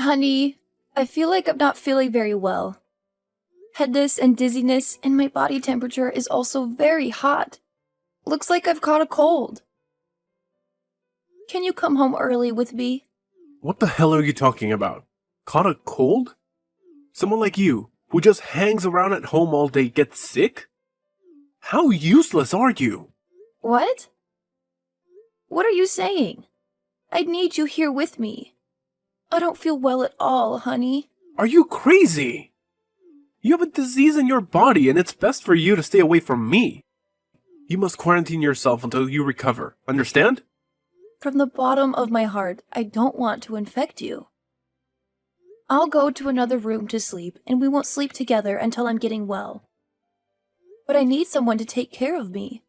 Honey, I feel like I'm not feeling very well. Headache and dizziness, and my body temperature is also very hot. Looks like I've caught a cold. Can you come home early with me? What the hell are you talking about? Caught a cold? Someone like you, who just hangs around at home all day, gets sick? How useless are you? What? What are you saying? I need you here with me. I don't feel well at all, honey. Are you crazy? You have a disease in your body and it's best for you to stay away from me. You must quarantine yourself until you recover, understand? From the bottom of my heart, I don't want to infect you. I'll go to another room to sleep, and we won't sleep together until I'm getting well. But I need someone to take care of me.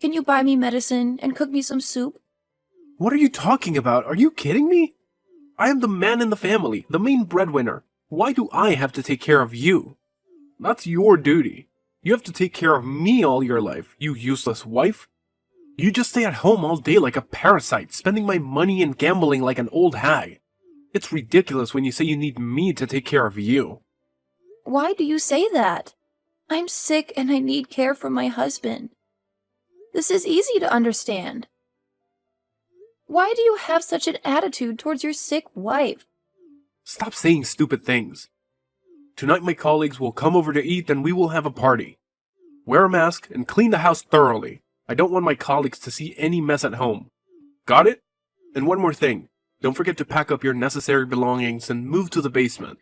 Can you buy me medicine and cook me some soup? What are you talking about? Are you kidding me? I am the man in the family, the main breadwinner. Why do I have to take care of you? That's your duty. You have to take care of me all your life, you useless wife. You just stay at home all day like a parasite, spending my money and gambling like an old hag. It's ridiculous when you say you need me to take care of you. Why do you say that? I'm sick and I need care from my husband. This is easy to understand. Why do you have such an attitude towards your sick wife? Stop saying stupid things. Tonight my colleagues will come over to eat and we will have a party. Wear a mask and clean the house thoroughly. I don't want my colleagues to see any mess at home. Got it? And one more thing. Don't forget to pack up your necessary belongings and move to the basement.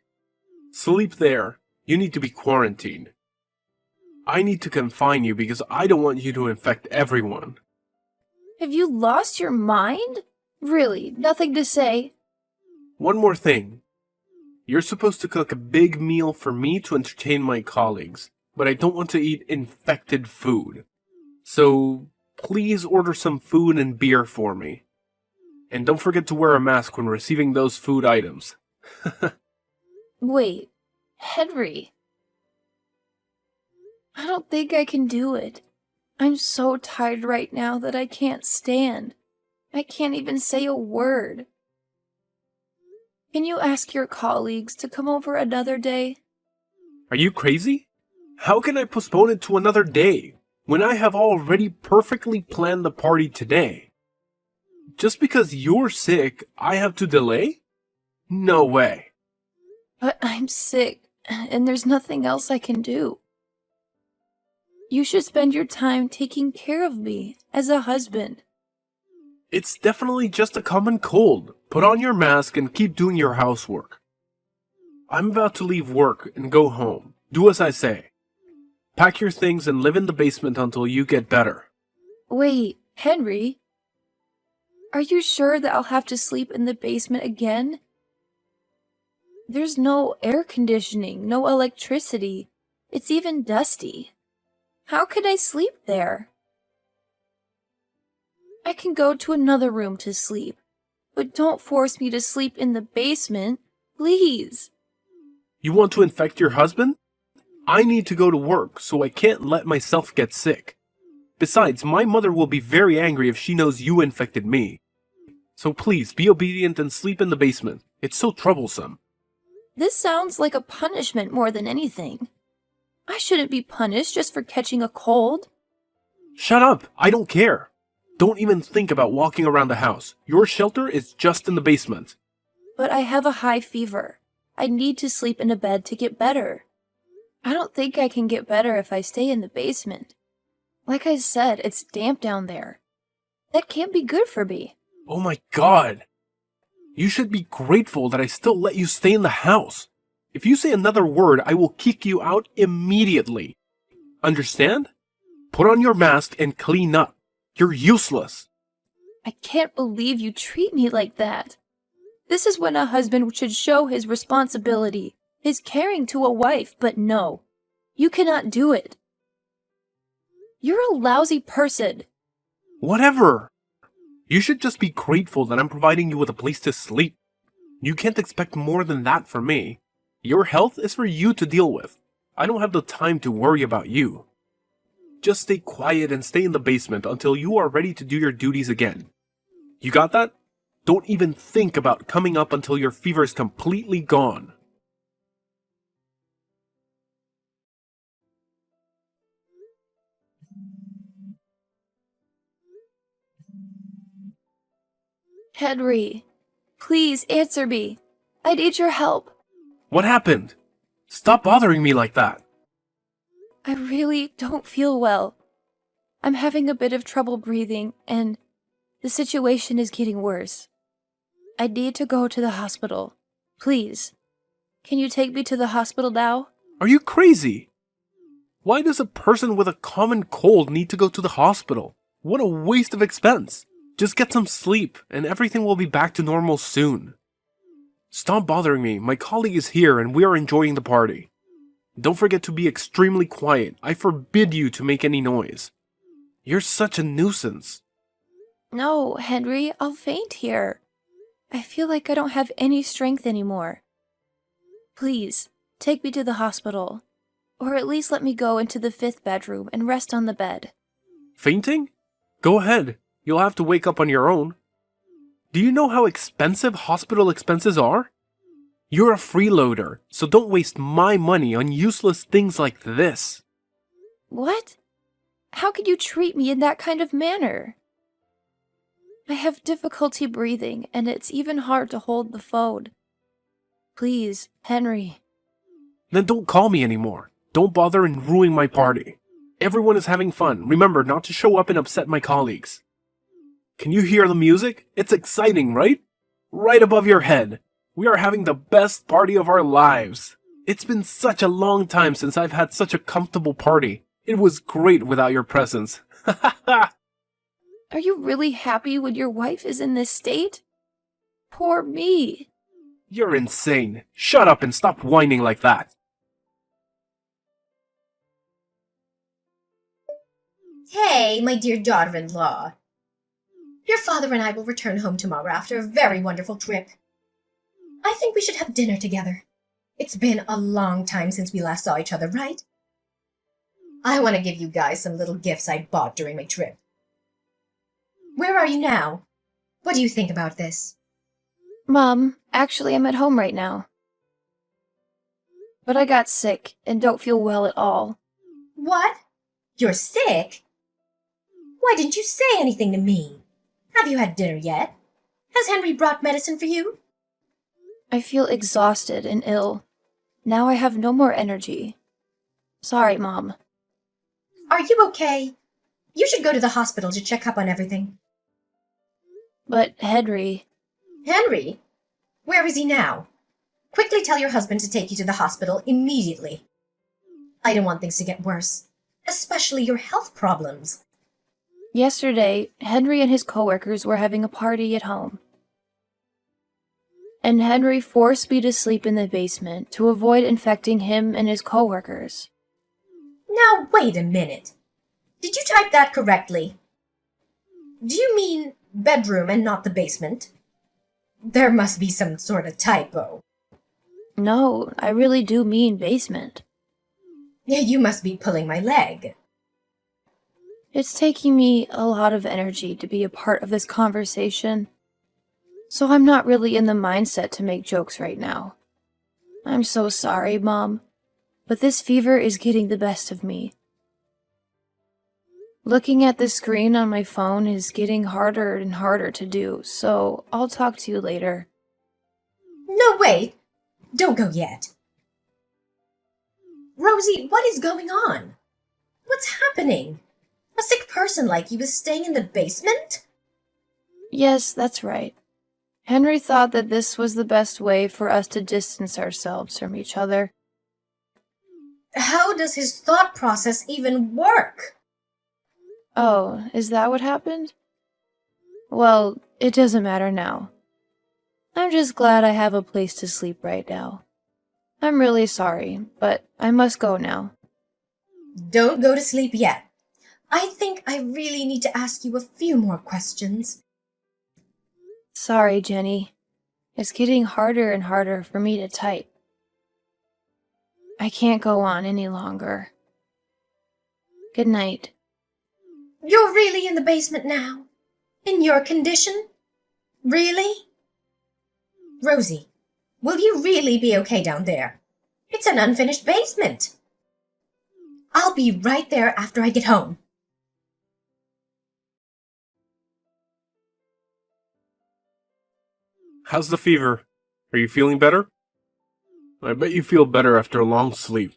Sleep there. You need to be quarantined. I need to confine you because I don't want you to infect everyone. Have you lost your mind? Really, nothing to say? One more thing. You're supposed to cook a big meal for me to entertain my colleagues, but I don't want to eat infected food. So, please order some food and beer for me. And don't forget to wear a mask when receiving those food items. Wait, Henry. I don't think I can do it. I'm so tired right now that I can't stand. I can't even say a word. Can you ask your colleagues to come over another day? Are you crazy? How can I postpone it to another day when I have already perfectly planned the party today? Just because you're sick, I have to delay? No way. But I'm sick, and there's nothing else I can do. You should spend your time taking care of me as a husband. It's definitely just a common cold. Put on your mask and keep doing your housework. I'm about to leave work and go home. Do as I say. Pack your things and live in the basement until you get better. Wait, Henry? Are you sure that I'll have to sleep in the basement again? There's no air conditioning, no electricity. It's even dusty. How can I sleep there? I can go to another room to sleep, but don't force me to sleep in the basement, please. You want to infect your husband? I need to go to work, so I can't let myself get sick. Besides, my mother will be very angry if she knows you infected me. So please, be obedient and sleep in the basement. It's so troublesome. This sounds like a punishment more than anything. I shouldn't be punished just for catching a cold. Shut up! I don't care. Don't even think about walking around the house. Your shelter is just in the basement. But I have a high fever. I need to sleep in a bed to get better. I don't think I can get better if I stay in the basement. Like I said, it's damp down there. That can't be good for me. Oh my god! You should be grateful that I still let you stay in the house. If you say another word, I will kick you out immediately. Understand? Put on your mask and clean up. You're useless. I can't believe you treat me like that. This is when a husband should show his responsibility, his caring to a wife, but no. You cannot do it. You're a lousy person. Whatever. You should just be grateful that I'm providing you with a place to sleep. You can't expect more than that from me. Your health is for you to deal with. I don't have the time to worry about you. Just stay quiet and stay in the basement until you are ready to do your duties again. You got that? Don't even think about coming up until your fever is completely gone. Henry, please answer me. I need your help. What happened? Stop bothering me like that. I really don't feel well. I'm having a bit of trouble breathing, and the situation is getting worse. I need to go to the hospital. Please. Can you take me to the hospital now? Are you crazy? Why does a person with a common cold need to go to the hospital? What a waste of expense. Just get some sleep, and everything will be back to normal soon. Stop bothering me. My colleague is here, and we are enjoying the party. Don't forget to be extremely quiet. I forbid you to make any noise. You're such a nuisance. No, Henry, I'll faint here. I feel like I don't have any strength anymore. Please, take me to the hospital. Or at least let me go into the 5th bedroom and rest on the bed. Fainting? Go ahead. You'll have to wake up on your own. Do you know how expensive hospital expenses are? You're a freeloader, so don't waste my money on useless things like this. What? How could you treat me in that kind of manner? I have difficulty breathing, and it's even hard to hold the phone. Please, Henry. Then don't call me anymore. Don't bother and ruin my party. Everyone is having fun. Remember not to show up and upset my colleagues. Can you hear the music? It's exciting, right? Right above your head. We are having the best party of our lives. It's been such a long time since I've had such a comfortable party. It was great without your presence. Ha ha ha! Are you really happy when your wife is in this state? Poor me. You're insane. Shut up and stop whining like that. Hey, my dear daughter-in-law. Your father and I will return home tomorrow after a very wonderful trip. I think we should have dinner together. It's been a long time since we last saw each other, right? I want to give you guys some little gifts I bought during my trip. Where are you now? What do you think about this? Mom, actually I'm at home right now. But I got sick and don't feel well at all. What? You're sick? Why didn't you say anything to me? Have you had dinner yet? Has Henry brought medicine for you? I feel exhausted and ill. Now I have no more energy. Sorry, Mom. Are you okay? You should go to the hospital to check up on everything. But Henry... Henry? Where is he now? Quickly tell your husband to take you to the hospital immediately. I don't want things to get worse, especially your health problems. Yesterday, Henry and his coworkers were having a party at home. And Henry forced me to sleep in the basement to avoid infecting him and his coworkers. Now, wait a minute. Did you type that correctly? Do you mean bedroom and not the basement? There must be some sort of typo. No, I really do mean basement. You must be pulling my leg. It's taking me a lot of energy to be a part of this conversation, so I'm not really in the mindset to make jokes right now. I'm so sorry, Mom, but this fever is getting the best of me. Looking at the screen on my phone is getting harder and harder to do, so I'll talk to you later. No, wait. Don't go yet. Rosie, what is going on? What's happening? A sick person like you is staying in the basement? Yes, that's right. Henry thought that this was the best way for us to distance ourselves from each other. How does his thought process even work? Oh, is that what happened? Well, it doesn't matter now. I'm just glad I have a place to sleep right now. I'm really sorry, but I must go now. Don't go to sleep yet. I think I really need to ask you a few more questions. Sorry, Jenny. It's getting harder and harder for me to type. I can't go on any longer. Good night. You're really in the basement now? In your condition? Really? Rosie, will you really be okay down there? It's an unfinished basement. I'll be right there after I get home. How's the fever? Are you feeling better? I bet you feel better after a long sleep.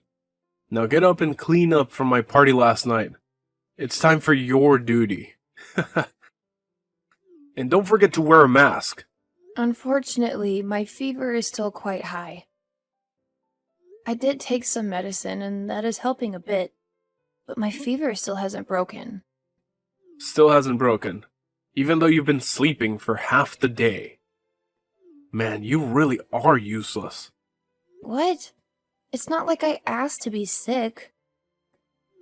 Now get up and clean up from my party last night. It's time for your duty. And don't forget to wear a mask. Unfortunately, my fever is still quite high. I did take some medicine, and that is helping a bit, but my fever still hasn't broken. Still hasn't broken, even though you've been sleeping for half the day. Man, you really are useless. What? It's not like I asked to be sick.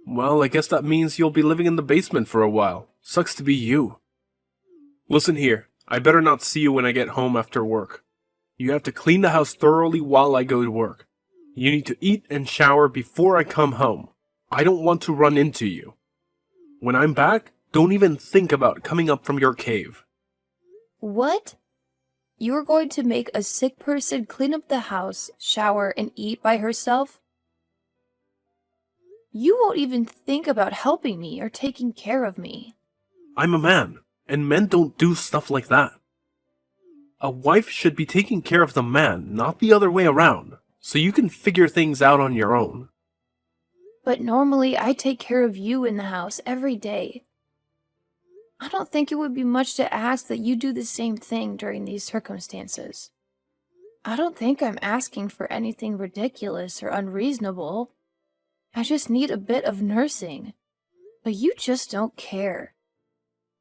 Well, I guess that means you'll be living in the basement for a while. Sucks to be you. Listen here, I better not see you when I get home after work. You have to clean the house thoroughly while I go to work. You need to eat and shower before I come home. I don't want to run into you. When I'm back, don't even think about coming up from your cave. What? You're going to make a sick person clean up the house, shower, and eat by herself? You won't even think about helping me or taking care of me. I'm a man, and men don't do stuff like that. A wife should be taking care of the man, not the other way around, so you can figure things out on your own. But normally I take care of you in the house every day. I don't think it would be much to ask that you do the same thing during these circumstances. I don't think I'm asking for anything ridiculous or unreasonable. I just need a bit of nursing. But you just don't care.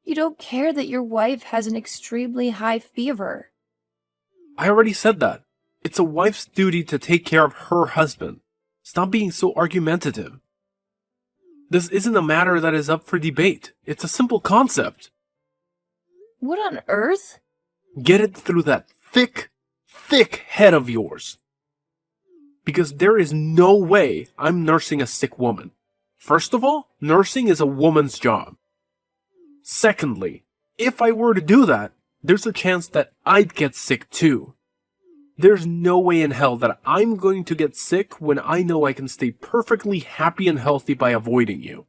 You don't care that your wife has an extremely high fever. I already said that. It's a wife's duty to take care of her husband. Stop being so argumentative. This isn't a matter that is up for debate. It's a simple concept. What on earth? Get it through that thick head of yours. Because there is no way I'm nursing a sick woman. First of all, nursing is a woman's job. Secondly, if I were to do that, there's a chance that I'd get sick too. There's no way in hell that I'm going to get sick when I know I can stay perfectly happy and healthy by avoiding you.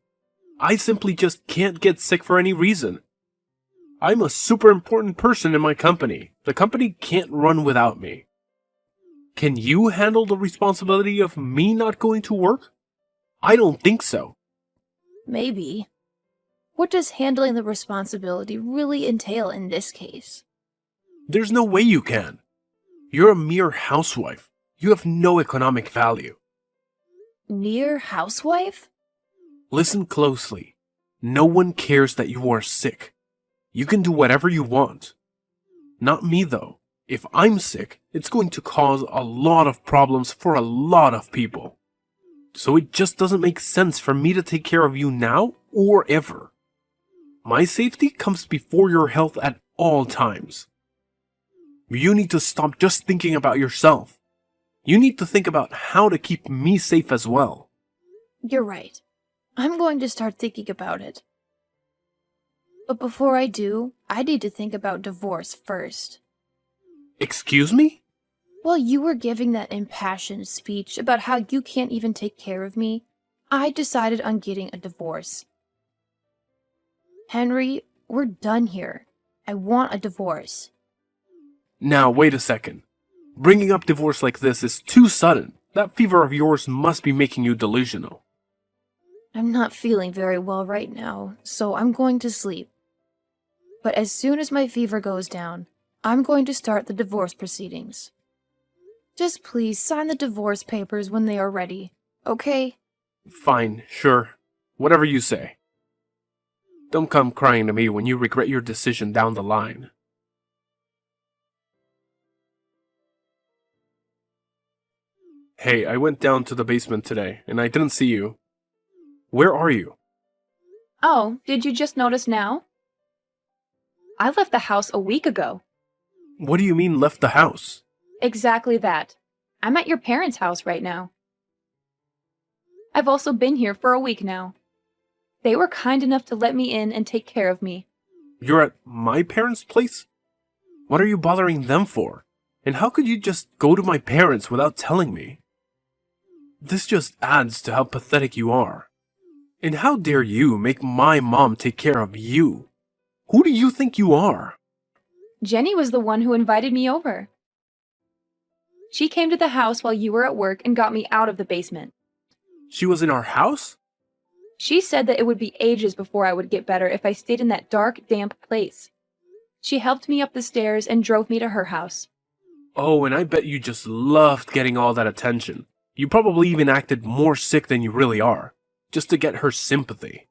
I simply just can't get sick for any reason. I'm a super important person in my company. The company can't run without me. Can you handle the responsibility of me not going to work? I don't think so. Maybe. What does handling the responsibility really entail in this case? There's no way you can. You're a mere housewife. You have no economic value. Mere housewife? Listen closely. No one cares that you are sick. You can do whatever you want. Not me though. If I'm sick, it's going to cause a lot of problems for a lot of people. So it just doesn't make sense for me to take care of you now or ever. My safety comes before your health at all times. You need to stop just thinking about yourself. You need to think about how to keep me safe as well. You're right. I'm going to start thinking about it. But before I do, I need to think about divorce first. Excuse me? While you were giving that impassioned speech about how you can't even take care of me, I decided on getting a divorce. Henry, we're done here. I want a divorce. Now, wait a second. Bringing up divorce like this is too sudden. That fever of yours must be making you delusional. I'm not feeling very well right now, so I'm going to sleep. But as soon as my fever goes down, I'm going to start the divorce proceedings. Just please sign the divorce papers when they are ready, okay? Fine, sure. Whatever you say. Don't come crying to me when you regret your decision down the line. Hey, I went down to the basement today, and I didn't see you. Where are you? Oh, did you just notice now? I left the house a week ago. What do you mean left the house? Exactly that. I'm at your parents' house right now. I've also been here for a week now. They were kind enough to let me in and take care of me. You're at my parents' place? What are you bothering them for? And how could you just go to my parents without telling me? This just adds to how pathetic you are. And how dare you make my mom take care of you? Who do you think you are? Jenny was the one who invited me over. She came to the house while you were at work and got me out of the basement. She was in our house? She said that it would be ages before I would get better if I stayed in that dark, damp place. She helped me up the stairs and drove me to her house. Oh, and I bet you just loved getting all that attention. You probably even acted more sick than you really are, just to get her sympathy.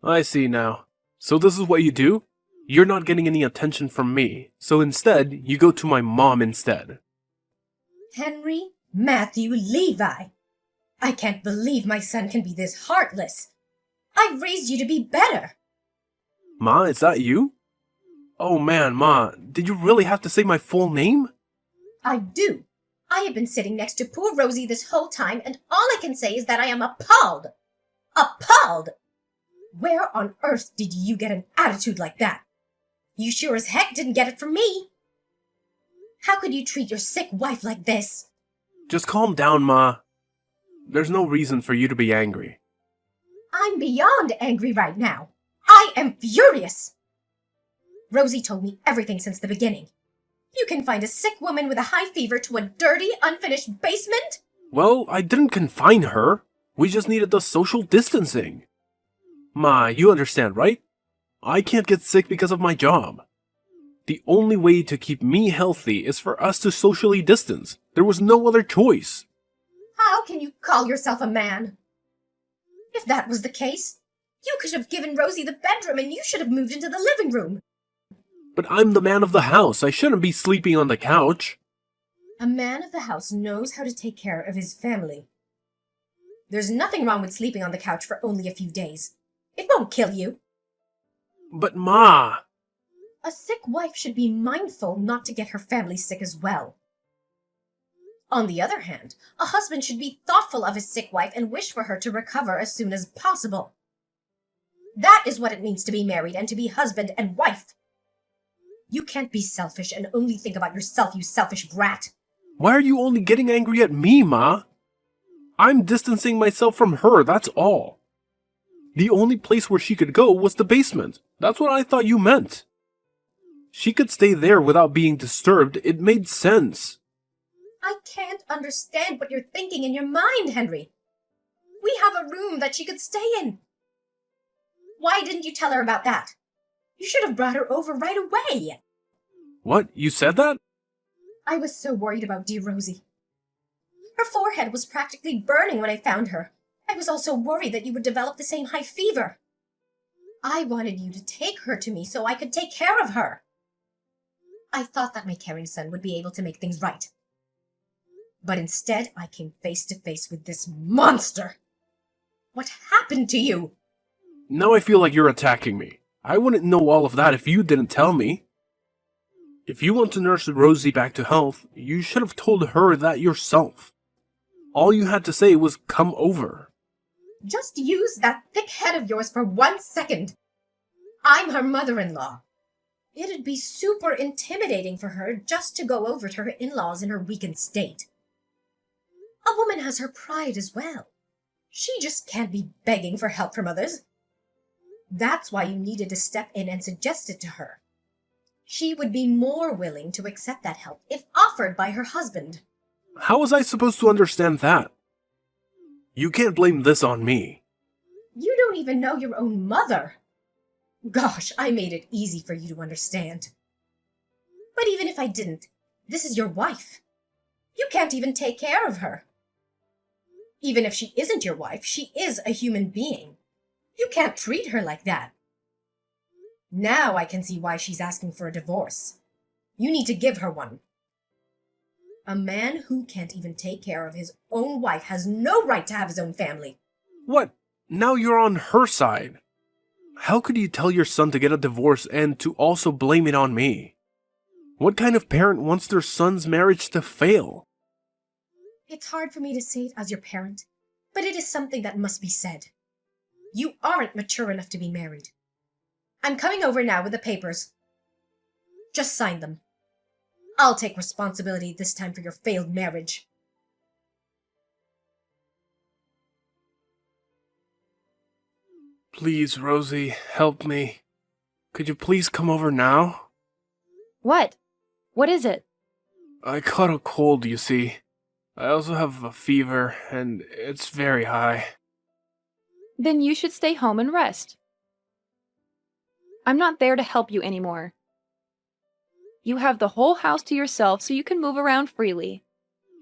I see now. So this is what you do? You're not getting any attention from me, so instead, you go to my mom instead. Henry Matthew Levi. I can't believe my son can be this heartless. I raised you to be better. Ma, is that you? Oh man, Ma, did you really have to say my full name? I do. I have been sitting next to poor Rosie this whole time, and all I can say is that I am appalled. Appalled! Where on earth did you get an attitude like that? You sure as heck didn't get it from me. How could you treat your sick wife like this? Just calm down, Ma. There's no reason for you to be angry. I'm beyond angry right now. I am furious. Rosie told me everything since the beginning. You can find a sick woman with a high fever to a dirty, unfinished basement? Well, I didn't confine her. We just needed the social distancing. Ma, you understand, right? I can't get sick because of my job. The only way to keep me healthy is for us to socially distance. There was no other choice. How can you call yourself a man? If that was the case, you could have given Rosie the bedroom and you should have moved into the living room. But I'm the man of the house. I shouldn't be sleeping on the couch. A man of the house knows how to take care of his family. There's nothing wrong with sleeping on the couch for only a few days. It won't kill you. But Ma... A sick wife should be mindful not to get her family sick as well. On the other hand, a husband should be thoughtful of his sick wife and wish for her to recover as soon as possible. That is what it means to be married and to be husband and wife. You can't be selfish and only think about yourself, you selfish brat. Why are you only getting angry at me, Ma? I'm distancing myself from her, that's all. The only place where she could go was the basement. That's what I thought you meant. She could stay there without being disturbed. It made sense. I can't understand what you're thinking in your mind, Henry. We have a room that she could stay in. Why didn't you tell her about that? You should have brought her over right away. What? You said that? I was so worried about dear Rosie. Her forehead was practically burning when I found her. I was also worried that you would develop the same high fever. I wanted you to take her to me so I could take care of her. I thought that my caring son would be able to make things right. But instead, I came face to face with this monster. What happened to you? Now I feel like you're attacking me. I wouldn't know all of that if you didn't tell me. If you want to nurse Rosie back to health, you should have told her that yourself. All you had to say was come over. Just use that thick head of yours for 1 second. I'm her mother-in-law. It'd be super intimidating for her just to go over to her in-laws in her weakened state. A woman has her pride as well. She just can't be begging for help from others. That's why you needed to step in and suggest it to her. She would be more willing to accept that help if offered by her husband. How was I supposed to understand that? You can't blame this on me. You don't even know your own mother. Gosh, I made it easy for you to understand. But even if I didn't, this is your wife. You can't even take care of her. Even if she isn't your wife, she is a human being. You can't treat her like that. Now I can see why she's asking for a divorce. You need to give her one. A man who can't even take care of his own wife has no right to have his own family. What? Now you're on her side. How could you tell your son to get a divorce and to also blame it on me? What kind of parent wants their son's marriage to fail? It's hard for me to say it as your parent, but it is something that must be said. You aren't mature enough to be married. I'm coming over now with the papers. Just sign them. I'll take responsibility this time for your failed marriage. Please, Rosie, help me. Could you please come over now? What? What is it? I caught a cold, you see. I also have a fever, and it's very high. Then you should stay home and rest. I'm not there to help you anymore. You have the whole house to yourself so you can move around freely.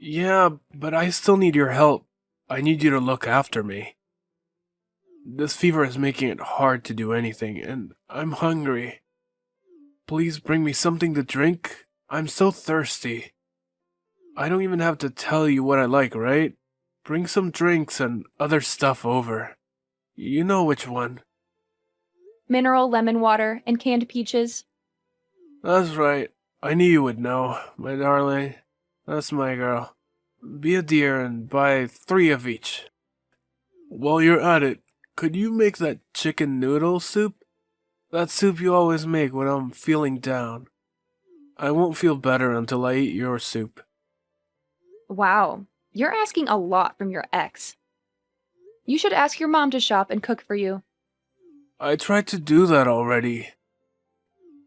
Yeah, but I still need your help. I need you to look after me. This fever is making it hard to do anything, and I'm hungry. Please bring me something to drink. I'm so thirsty. I don't even have to tell you what I like, right? Bring some drinks and other stuff over. You know which one. Mineral lemon water and canned peaches. That's right. I knew you would know, my darling. That's my girl. Be a dear and buy 3 of each. While you're at it, could you make that chicken noodle soup? That soup you always make when I'm feeling down. I won't feel better until I eat your soup. Wow, you're asking a lot from your ex. You should ask your mom to shop and cook for you. I tried to do that already.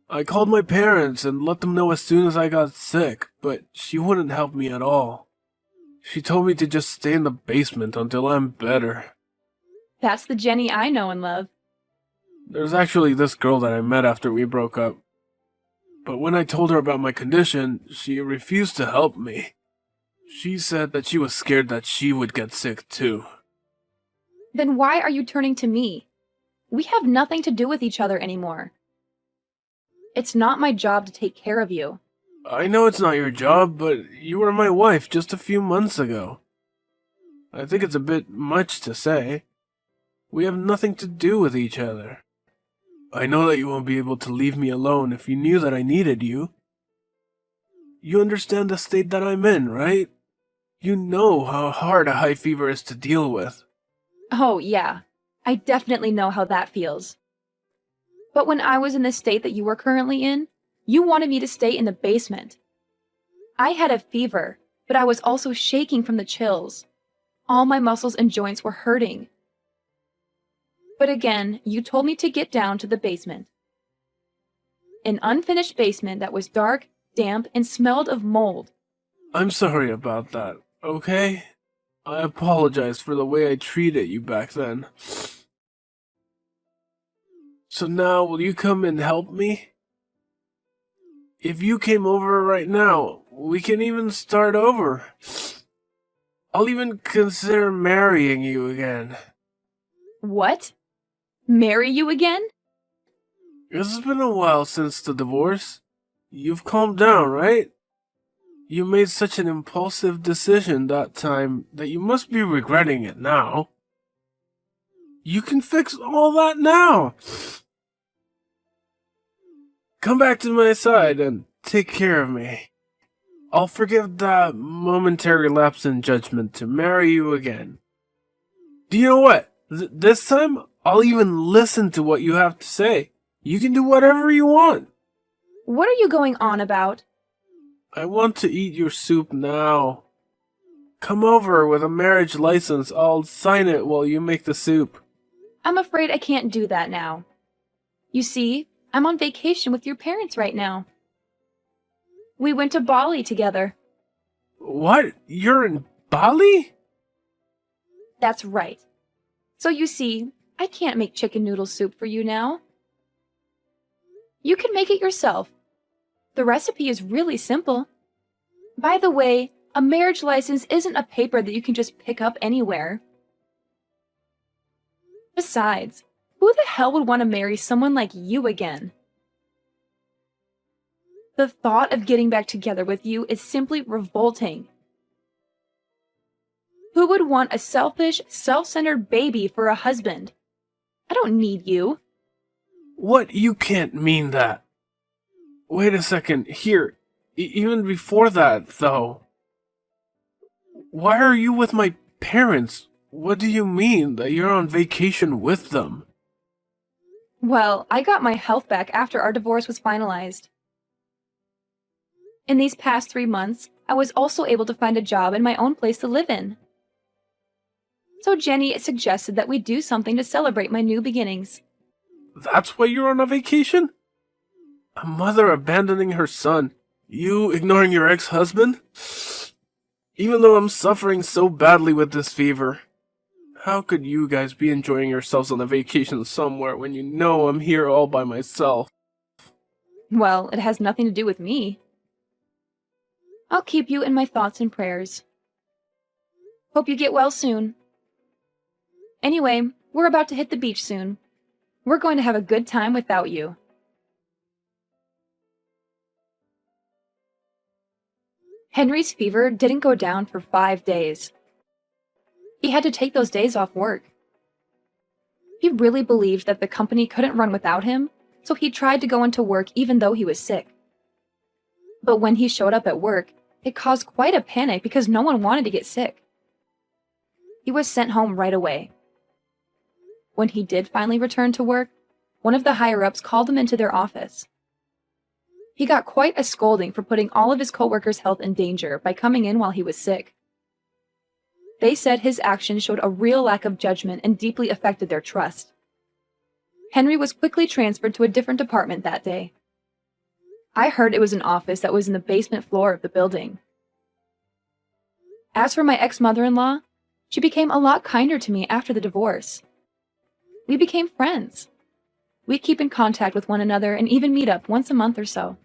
I called my parents and let them know as soon as I got sick, but she wouldn't help me at all. She told me to just stay in the basement until I'm better. That's the Jenny I know and love. There's actually this girl that I met after we broke up. But when I told her about my condition, she refused to help me. She said that she was scared that she would get sick too. Then why are you turning to me? We have nothing to do with each other anymore. It's not my job to take care of you. I know it's not your job, but you were my wife just a few months ago. I think it's a bit much to say. We have nothing to do with each other. I know that you won't be able to leave me alone if you knew that I needed you. You understand the state that I'm in, right? You know how hard a high fever is to deal with. Oh, yeah. I definitely know how that feels. But when I was in the state that you were currently in, you wanted me to stay in the basement. I had a fever, but I was also shaking from the chills. All my muscles and joints were hurting. But again, you told me to get down to the basement. An unfinished basement that was dark, damp, and smelled of mold. I'm sorry about that, okay? I apologize for the way I treated you back then. So now, will you come and help me? If you came over right now, we can even start over. I'll even consider marrying you again. What? Marry you again? It's been a while since the divorce. You've calmed down, right? You made such an impulsive decision that time that you must be regretting it now. You can fix all that now. Come back to my side and take care of me. I'll forgive that momentary lapse in judgment to marry you again. Do you know what? This time, I'll even listen to what you have to say. You can do whatever you want. What are you going on about? I want to eat your soup now. Come over with a marriage license. I'll sign it while you make the soup. I'm afraid I can't do that now. You see, I'm on vacation with your parents right now. We went to Bali together. What? You're in Bali? That's right. So you see, I can't make chicken noodle soup for you now. You can make it yourself. The recipe is really simple. By the way, a marriage license isn't a paper that you can just pick up anywhere. Besides, who the hell would want to marry someone like you again? The thought of getting back together with you is simply revolting. Who would want a selfish, self-centered baby for a husband? I don't need you. What? You can't mean that. Wait a second. Here. Even before that, though. Why are you with my parents? What do you mean that you're on vacation with them? Well, I got my health back after our divorce was finalized. In these past 3 months, I was also able to find a job and my own place to live in. So Jenny suggested that we do something to celebrate my new beginnings. That's why you're on a vacation? A mother abandoning her son. You ignoring your ex-husband? Even though I'm suffering so badly with this fever. How could you guys be enjoying yourselves on a vacation somewhere when you know I'm here all by myself? Well, it has nothing to do with me. I'll keep you in my thoughts and prayers. Hope you get well soon. Anyway, we're about to hit the beach soon. We're going to have a good time without you. Henry's fever didn't go down for 5 days. He had to take those days off work. He really believed that the company couldn't run without him, so he tried to go into work even though he was sick. But when he showed up at work, it caused quite a panic because no one wanted to get sick. He was sent home right away. When he did finally return to work, one of the higher-ups called him into their office. He got quite a scolding for putting all of his coworkers' health in danger by coming in while he was sick. They said his actions showed a real lack of judgment and deeply affected their trust. Henry was quickly transferred to a different department that day. I heard it was an office that was in the basement floor of the building. As for my ex-mother-in-law, she became a lot kinder to me after the divorce. We became friends. We keep in contact with one another and even meet up once a month or so.